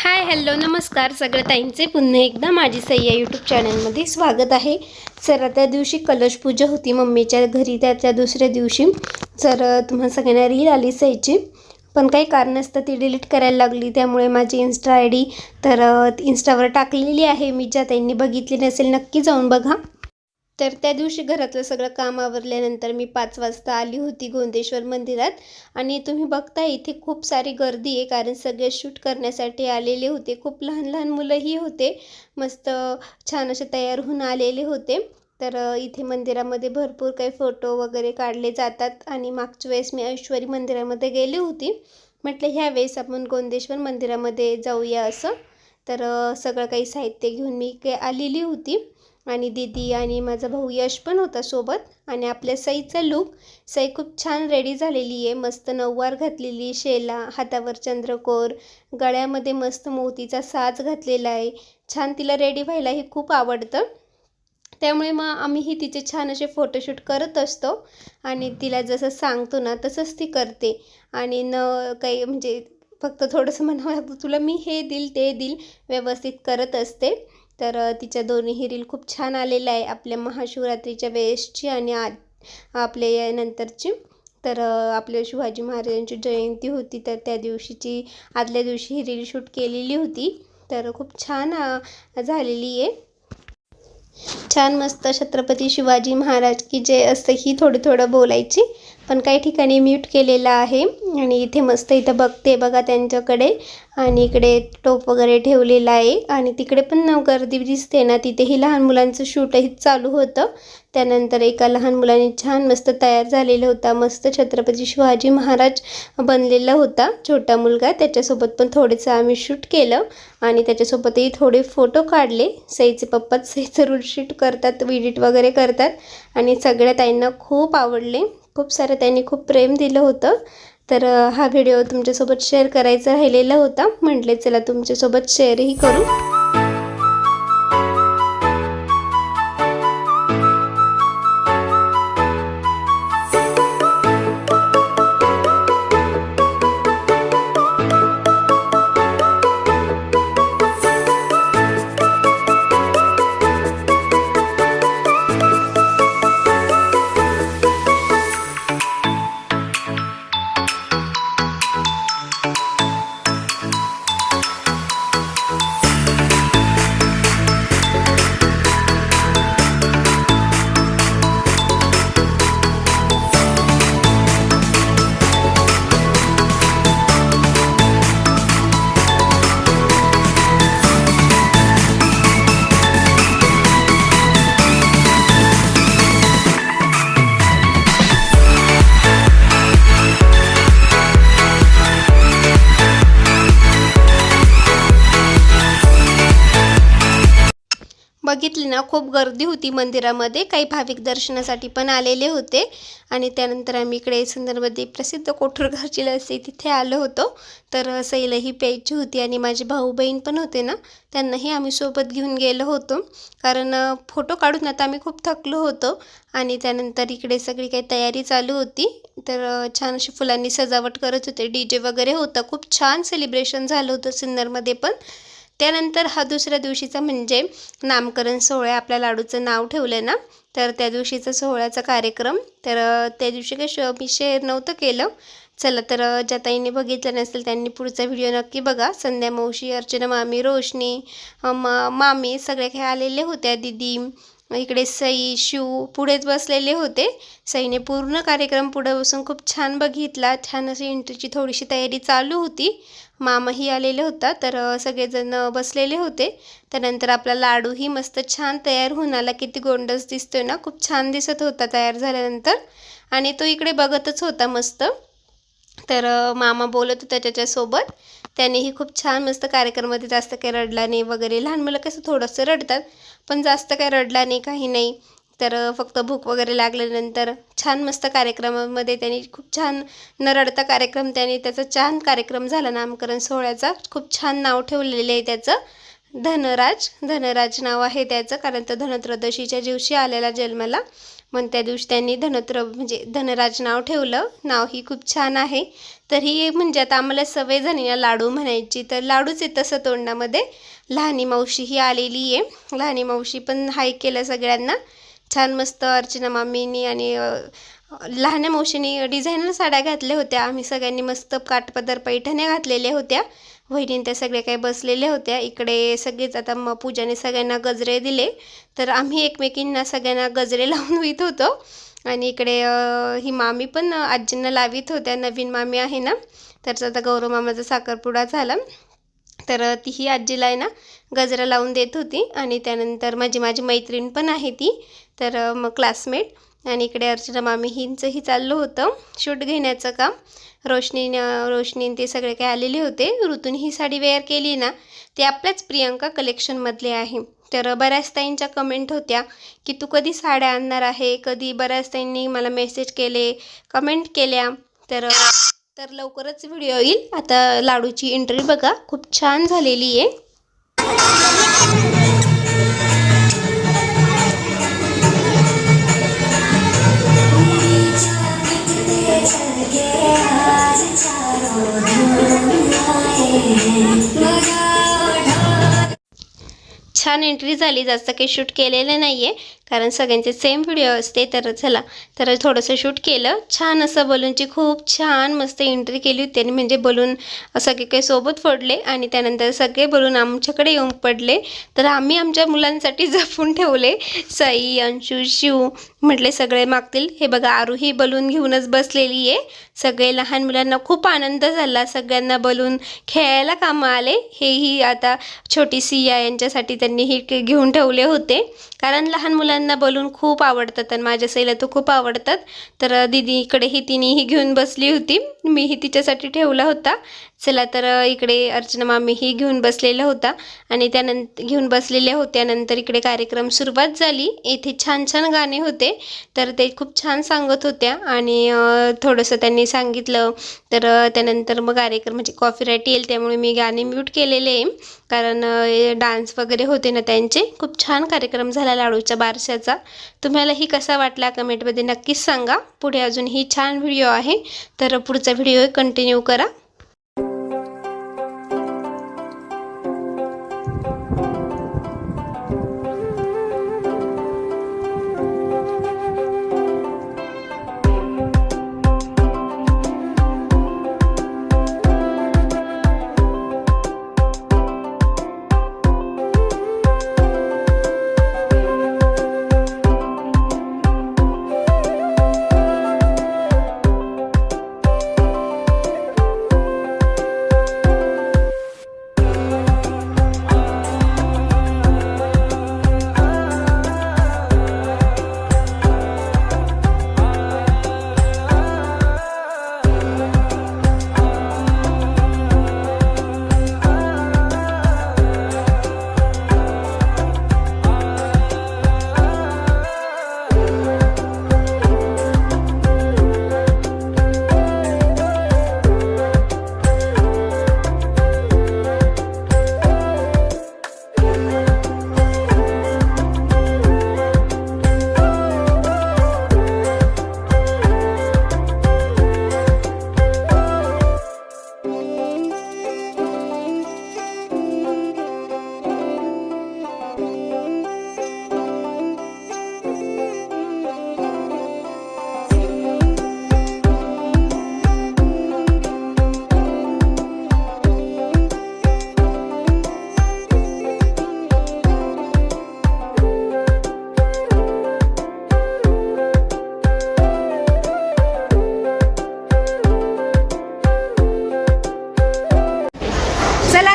Hi hello नमस्कार सगळ्या ताईंचे पुन्हा एकदा माझी सई या यूट्यूब चॅनलमध्ये स्वागत आहे। तर त्या दिवशी कलश पूजा होती मम्मीच्या घरी, त्या दुसऱ्या दिवशी तर तुम्हाला सगळ्यांना रील आली सईची, पण काही कारणास्तव ती डिलीट करायला लागली। त्यामुळे माझी इन्स्टा आय डी तर इन्स्टावर टाकलेली आहे, मी ज्या ताईंनी बघितली नसेल नक्की जाऊन बघा। तर त्या दिवशी घरातलं सगळं काम आवरल्यानंतर मी 5 वाजता आली होती गोंदेश्वर मंदिरात। आणि तुम्ही बघताय इथे खूप सारी गर्दी आहे, कारण सगळे शूट करण्यासाठी आलेले होते। खूप लहान लहान मुलंही होते, मस्त छान असे तयार होऊन आलेले होते। तर इथे मंदिरामध्ये भरपूर काही फोटो वगैरे काढले जातात। आणि मागच्या वेळेस मी ऐश्वरी मंदिरामध्ये गेली होती, म्हटलं ह्या वेळेस आपण गोंदेश्वर मंदिरामध्ये जाऊया असं। तर सगळं काही साहित्य घेऊन मी आलेली होती, आणि दीदी आणि माझा भाऊ यश पण होता सोबत। आणि आपल्या सईचा लुक, सई खूप छान रेडी झालेली आहे, मस्त नऊवार घातलेली, शेला, हातावर चंद्रकोर, गळ्यामध्ये मस्त मोतीचा साज घातलेला आहे। छान तिला रेडी व्हायलाही खूप आवडतं, त्यामुळे मग आम्हीही तिचे छान असे फोटोशूट करत असतो। आणि तिला जसं सांगतो ना तसंच ती करते। आणि काही म्हणजे फक्त थोडंसं म्हणावं लागतं, तुला मी हे दिल ते दिल, व्यवस्थित करत असते। तर तिच्या दोन्ही रील खूप छान आलेल्या आहे, आपल्या महाशिवरात्रीच्या वेळेसची आणि आपल्या या नंतरची। तर आपल्या शिवाजी महाराजांची जयंती होती, तर त्या दिवशीची आदल्या दिवशी ही रील शूट केलेली होती। तर खूप छान झालेली आहे, छान मस्त। छत्रपती शिवाजी महाराज की जय असं ही थोडं बोलायची, पण काही ठिकाणी म्यूट केलेलं आहे। आणि इथे मस्त इथं बघते बघा त्यांच्याकडे, आणि इकडे टोप वगैरे ठेवलेला आहे। आणि तिकडे पण गर्दी दिसते ना, तिथेही लहान मुलांचं शूटही चालू होतं। त्यानंतर एका लहान मुलाने छान मस्त तयार झालेला होता, मस्त छत्रपती शिवाजी महाराज बनलेला होता छोटा मुलगा, त्याच्यासोबत पण थोडंसं आम्ही शूट केलं। आणि त्याच्यासोबतही थोडे फोटो काढले। सईचे पप्पाच सईचं रील शूट करतात, एडिट वगैरे करतात, आणि सगळ्या ताईंना खूप आवडले, खूप सारं त्यांनी खूप प्रेम दिलं होतं। तर हा व्हिडिओ तुमच्यासोबत शेअर करायचा राहिलेला होता, म्हटले चला तुमच्यासोबत शेअरही करू। बघितली ना, खूप गर्दी होती मंदिरामध्ये, काही भाविक दर्शनासाठी पण आलेले होते। आणि त्यानंतर आम्ही इकडे सुंदरमध्ये प्रसिद्ध कोठरघरची लस्सी तिथे आलो होतो। तर सईलाही प्यायची होती, आणि माझे भाऊ बहीण पण होते ना, त्यांनाही आम्ही सोबत घेऊन गेलो होतो, कारण फोटो काढून आता आम्ही खूप थकलो होतो। आणि त्यानंतर इकडे सगळी काही तयारी चालू होती, तर छान अशी फुलांनी सजावट करत होते, DJ वगैरे होतं, खूप छान सेलिब्रेशन झालं होतं सिन्नरमध्ये पण। त्यानंतर हा दुसऱ्या दिवशीचा म्हणजे नामकरण सोहळा, आपल्या लाडूचं नाव ठेवलं ना, तर त्या दिवशीचा सोहळ्याचा कार्यक्रम। तर त्या दिवशी काही मी शेअर नव्हतं केलं, चला तर ज्या ताईंनी बघितलं नसेल त्यांनी पुढचा व्हिडिओ नक्की बघा। संध्या मावशी, अर्चना मामी, रोशनी मामी सगळे काही आलेले होत्या, दीदी इकडे सई शिव पुढेच बसलेले होते। सईने पूर्ण कार्यक्रम पुढे बसून खूप छान बघितला, छान अशी एंट्रीची थोडीशी तयारी चालू होती। मामाही आलेले होता, तर सगळेजण बसलेले होते। त्यानंतर आपला लाडूही मस्त छान तयार होऊन आला, किती गोंडस दिसतोय ना, खूप छान दिसत होता तयार झाल्यानंतर। आणि तो इकडे बघतच होता मस्त। तर मामा बोलत होता त्याच्यासोबत, त्यानेही खूप छान मस्त कार्यक्रमामध्ये जास्त काही रडला नाही वगैरे, लहान मुलं कसं थोडंसं रडतात, पण जास्त काही रडला नाही, काही नाही। तर फक्त भूक वगैरे लागल्यानंतर छान मस्त कार्यक्रमामध्ये त्यांनी खूप छान न रडता कार्यक्रम, त्याचा छान कार्यक्रम झाला नामकरण सोहळ्याचा, खूप छान नाव ठेवलेलं आहे त्याचं। धनराज नाव आहे त्याचं, कारण तो धनत्रयोदशीच्या दिवशी आलेला जन्माला, मग त्या दिवशी त्यांनी म्हणजे धनराज नाव ठेवलं. नाव ही खूप छान आहे. तर ही म्हणजे आता आम्हाला सवय झाली ना लाडू म्हणायची, तर लाडूच आहे तसं तोंडामध्ये. लहानी मावशी ही आलेली आहे. लहानी मावशी पण हाय केलं सगळ्यांना. छान मस्त अर्चना मामीनी आणि लहान्या मावशीने डिझायनर साड्या घातल्या होत्या. आम्ही सगळ्यांनी मस्त काठपदर पैठण्या घातलेल्या होत्या. वहिनी त्या सगळ्या काही बसलेल्या होत्या. इकडे सगळेच आता मग पूजाने सगळ्यांना गजरे दिले, तर आम्ही एकमेकींना सगळ्यांना गजरे लावून होत होतो. आणि इकडे ही मामी पण आजींना लावित होत्या. नवीन मामी आहे ना, तर आता गौरव मामाचा साखरपुडा झाला, तर तीही आजीला आहे ना गजरा लावून देत होती. आणि त्यानंतर माझी मैत्रीण पण आहे ती, तर मग क्लासमेट. आणि इकडे अर्चना मामी हिंचंही चाललं होतं शूट घेण्याचं काम. रोशनी ते सगळे काही आलेले होते. ऋतून ही साडी वेअर केली ना, ती आपल्याच प्रियंका कलेक्शनमधले आहे. तर बऱ्याच ताईंच्या कमेंट होत्या की तू कधी साड्या आणणार आहे, कधी. बऱ्याच ताईंनी मला मेसेज केले, कमेंट केल्या. तर लवकरच व्हिडिओ येईल. आता लाडूची एंट्री बघा, खूप छान झालेली आहे. छान एंट्री झाली. जास्त काही शूट केलेलं नाही आहे, कारण सगळ्यांचे सेम व्हिडिओ असते. तर चला, तर थोडंसं शूट केलं. छान असं बलूनची खूप छान मस्त एंट्री केली होती. आणि म्हणजे बलून सगळे काही सोबत फोडले आणि त्यानंतर सगळे बलून आमच्याकडे येऊन पडले. तर आम्ही आमच्या मुलांसाठी जपून ठेवले. साई, अंशू, शिव म्हटले सगळे मागतील. हे बघा, आरू ही बलून घेऊनच बसलेली आहे. सगळे लहान मुलांना खूप आनंद झाला. सगळ्यांना बलून खेळायला कामं आले. हेही आता छोटी सिया यांच्यासाठी त्यांनी हे घेऊन ठेवले होते, कारण लहान मुलांना बलून खूप आवडतात आणि माझ्या सईला तो खूप आवडतात. तर दीदीकडे तिनेही घेऊन बसली होती. मीही तिच्यासाठी ठेवला होता. चला, तर इकडे अर्चना मामीही घेऊन बसलेला होता आणि घेऊन बसलेल्या होत्या. नंतर इकडे कार्यक्रम सुरुवात झाली. येथे छान छान गाणे होते, तर ते खूप छान सांगत होत्या. आणि थोडंसं त्यांनी सांगितलं, तर त्यानंतर मग कार्यक्रम म्हणजे कॉपीराईट येईल, त्यामुळे मी गाणे म्यूट केलेले आहे, कारण डान्स वगैरे होते ना त्यांचे. खूप छान कार्यक्रम झाला लाडूच्या बारशाचा. तुम्हालाही कसा वाटला कमेंटमध्ये नक्कीच सांगा. पुढे अजूनही छान व्हिडिओ आहे, तर पुढचा व्हिडिओ कंटिन्यू करा.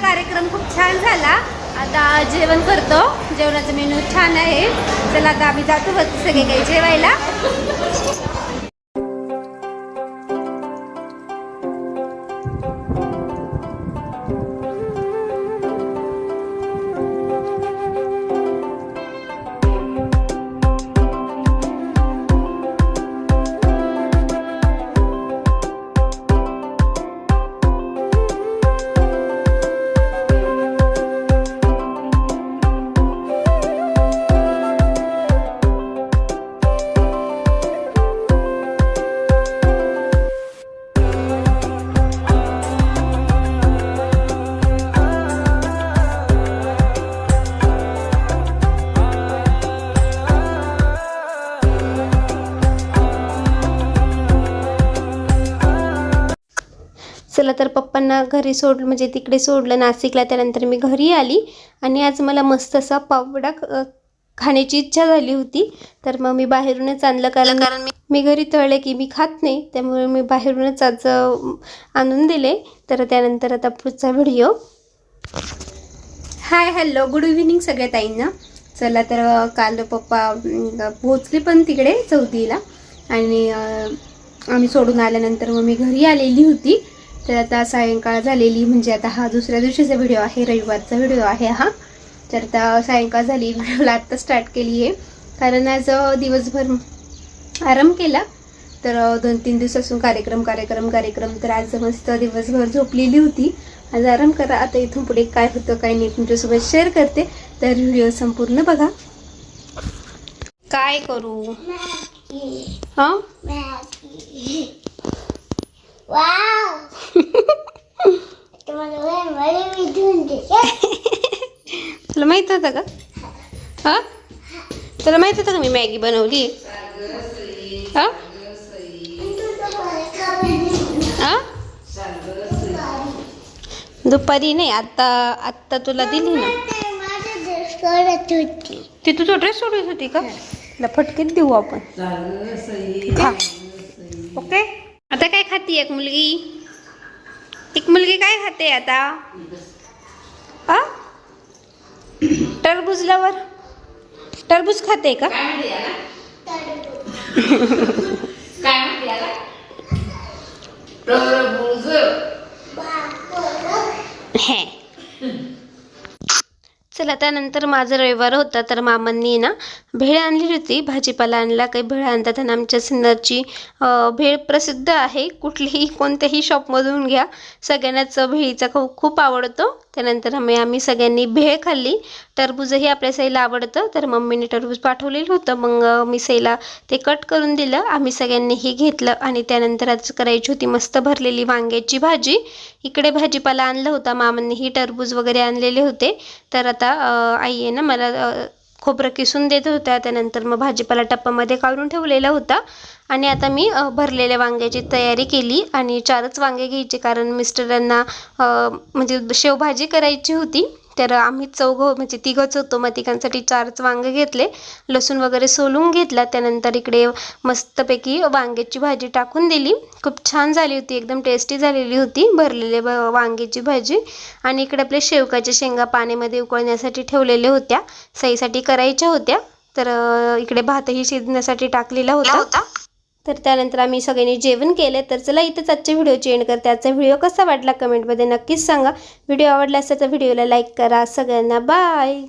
कार्यक्रम खूप छान झाला. आता जेवण करतो. जेवणाचा मेनू छान आहे. चला आता आम्ही जातो सगळे काही जेवायला. चला तर पप्पांना घरी सोडलं, म्हणजे तिकडे सोडलं नाशिकला. त्यानंतर मी घरी आली आणि आज मला मस्त असा पाववडा खाण्याची इच्छा झाली होती. तर मग मी बाहेरूनच आणलं, कारण मी घरी तळले की मी खात नाही, त्यामुळे मी बाहेरूनच आज आणून दिले. तर त्यानंतर आता पुढचा video. Hi hello good evening सगळ्या ताईंना. चला तर काल पप्पा पोहोचले पण तिकडे चौथीला, आणि आम्ही सोडून आल्यानंतर मग मी घरी आलेली होती. तर आता सायंकाळ झालेली, म्हणजे आता हा दुसऱ्या दिवशीचा व्हिडिओ आहे, रविवारचा व्हिडिओ आहे हा. तर आता सायंकाळ झाली, व्हिडिओला आत्ता स्टार्ट केली आहे, कारण आज दिवसभर आराम केला. तर 2-3 दिवसापासून कार्यक्रम. तर आज मस्त दिवसभर झोपलेली होती, आज आराम करा. आता इथून पुढे काय होतं काय नाही तुमच्यासोबत शेअर करते, तर व्हिडिओ संपूर्ण बघा. काय करू? हां तुला माहित होतं का? हां तुला माहित होतं का मी मॅगी बनवली? हां हां दुपारी नाही, आत्ता तुला दिली ना. ती तुझा ड्रेस सोडत होती का? तुला फटकेच देऊ आपण. ओके. आता काय खाती एक मुलगी काय खाते आता? टरबूज खाते का? हे चला त्यानंतर माझा रविवार होता, तर मामांनी ना भेळ आणली होती, भाजीपाला आणला. काही भेळ आणतात आणि आमच्या सिन्नरची भेळ प्रसिद्ध आहे, कुठलीही कोणत्याही शॉपमधून घ्या, सगळ्यांनाच भेळीचा खूप आवडतो. त्यानंतर आम्ही सगळ्यांनी भेळ खाल्ली. टरबूजही आपल्या साईला आवडतं, तर मम्मीने टरबूज पाठवलेलं होतं, मग मी साईला ते कट करून दिलं. आम्ही सगळ्यांनीही घेतलं. आणि त्यानंतर आज करायची होती मस्त भरलेली वांग्याची भाजी. इकडे भाजीपाला आणला होता, मामांनीही टरबूज वगैरे आणलेले होते. तर आता आई आहे ना मला खोबरं किसून देत होत्या. त्यानंतर मग भाजीपाला टप्पामध्ये काढून ठेवलेला होता, आणि आता मी भरलेल्या वांग्याची तयारी केली. आणि 4च वांगे घ्यायचे, कारण मिस्टरांना म्हणजे शेवभाजी करायची होती. तर आम्ही म्हणजे तिघंच होतो, मग तिघांसाठी 4च वांगे घेतले, लसूण वगैरे सोलून घेतला. त्यानंतर इकडे मस्तपैकी वांग्याची भाजी टाकून दिली. खूप छान झाली होती, एकदम टेस्टी झालेली होती भरलेले वांग्याची भाजी. आणि इकडे आपल्या शेवकाच्या शेंगा पाण्यामध्ये उकळण्यासाठी ठेवलेल्या होत्या, साईसाठी करायच्या होत्या. तर इकडे भातही शिजण्यासाठी टाकलेला होता. तर त्यानंतर आम्ही सगळ्यांनी जेवण केले. तर चला इथंच आजच्या व्हिडिओची एंड करते. आजचा व्हिडिओ कसा वाटला कमेंटमध्ये नक्कीच सांगा. व्हिडिओ आवडला असेल तर व्हिडिओला लाईक करा. सगळ्यांना बाय.